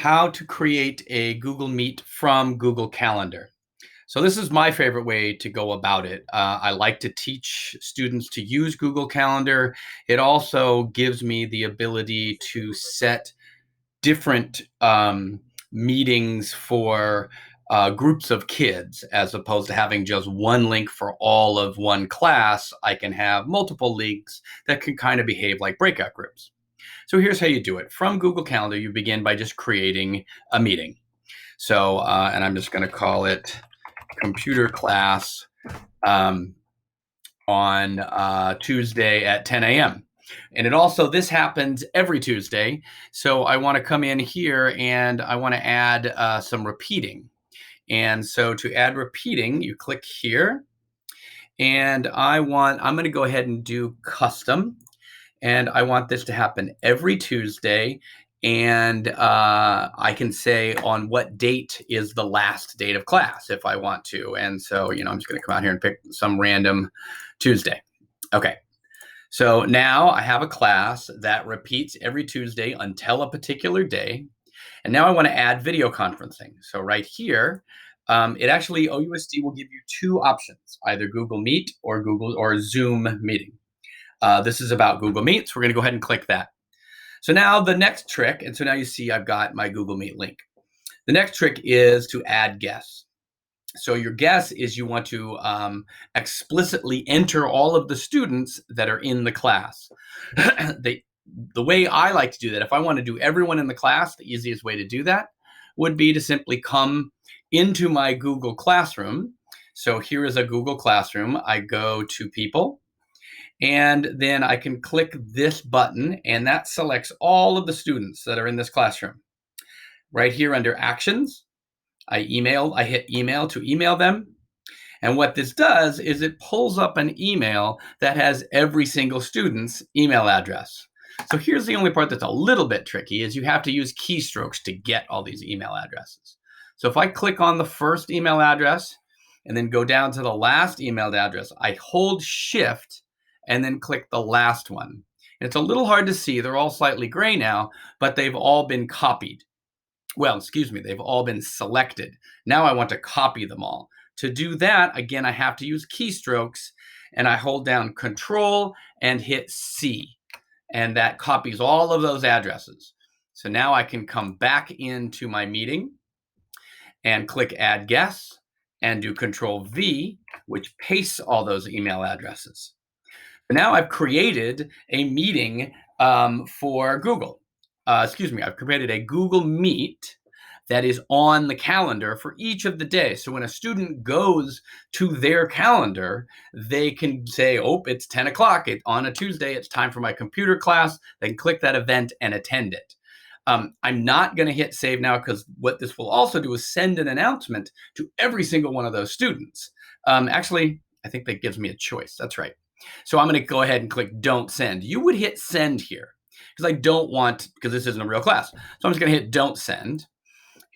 how to create a Google Meet from Google Calendar. So this is my favorite way to go about it. I like to teach students to use Google Calendar. It also gives me the ability to set different meetings for groups of kids, as opposed to having just one link for all of one class. I can have multiple links that can kind of behave like breakout groups. So here's how you do it. From Google Calendar, you begin by just creating a meeting. So, and I'm just going to call it computer class on Tuesday at 10 a.m. And this happens every Tuesday. So I want to come in here and I want to add some repeating. And so to add repeating, you click here. And I'm going to go ahead and do custom. And I want this to happen every Tuesday. And I can say on what date is the last date of class if I want to. And so, I'm just going to come out here and pick some random Tuesday. Okay. So now I have a class that repeats every Tuesday until a particular day. And now I want to add video conferencing. So right here, OUSD will give you two options, either Google Meet or Zoom meeting. This is about Google Meet, so we're going to go ahead and click that. So now the next trick, and so now you see I've got my Google Meet link. The next trick is to add guests. So your guess is you want to explicitly enter all of the students that are in the class. The way I like to do that, if I want to do everyone in the class, the easiest way to do that would be to simply come into my Google Classroom. So here is a Google Classroom. I go to People, and then I can click this button, and that selects all of the students that are in this classroom. Right here under Actions, I hit Email to email them. And what this does is it pulls up an email that has every single student's email address. So here's the only part that's a little bit tricky, is you have to use keystrokes to get all these email addresses. So if I click on the first email address and then go down to the last email address, I hold Shift and then click the last one. And it's a little hard to see. They're all slightly gray now, but they've all been copied. Well, excuse me, they've all been selected. Now I want to copy them all. To do that, again, I have to use keystrokes, and I hold down Control and hit C, and that copies all of those addresses. So now I can come back into my meeting and click Add Guests and do Control V, which pastes all those email addresses. Now I've created a meeting for Google. I've created a Google Meet that is on the calendar for each of the days. So when a student goes to their calendar, they can say, oh, it's 10 o'clock. On a Tuesday, it's time for my computer class. They can click that event and attend it. I'm not going to hit save now, because what this will also do is send an announcement to every single one of those students. Actually, I think that gives me a choice. That's right. So I'm going to go ahead and click Don't Send. You would hit Send here, because I don't want, because this isn't a real class. So I'm just going to hit Don't Send.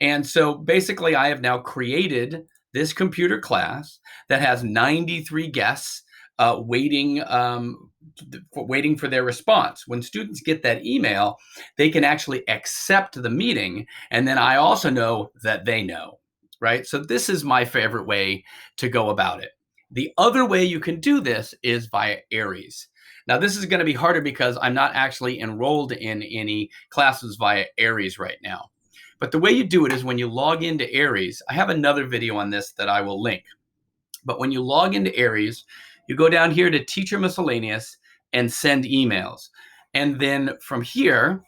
And so basically I have now created this computer class that has 93 guests waiting for their response. When students get that email, they can actually accept the meeting. And then I also know that they know, right? So this is my favorite way to go about it. The other way you can do this is via Aries. Now, this is going to be harder because I'm not actually enrolled in any classes via Aries right now. But the way you do it is when you log into Aries. I have another video on this that I will link. But when you log into Aries, you go down here to Teacher Miscellaneous and Send Emails. And then from here,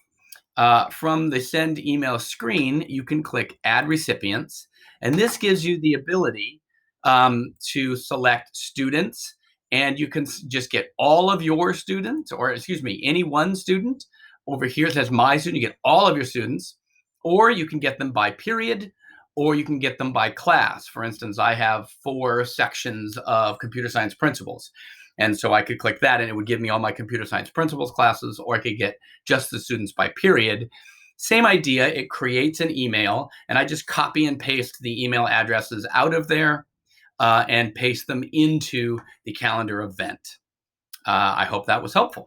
from the Send Email screen, you can click Add Recipients. And this gives you the ability to select students, and you can just get all of your students, or excuse me, any one student. Over here it says My Student. You get all of your students, or you can get them by period, or you can get them by class. For instance, I have 4 sections of computer science principles. And so I could click that and it would give me all my computer science principles classes, or I could get just the students by period. Same idea, it creates an email, and I just copy and paste the email addresses out of there and paste them into the calendar event. I hope that was helpful.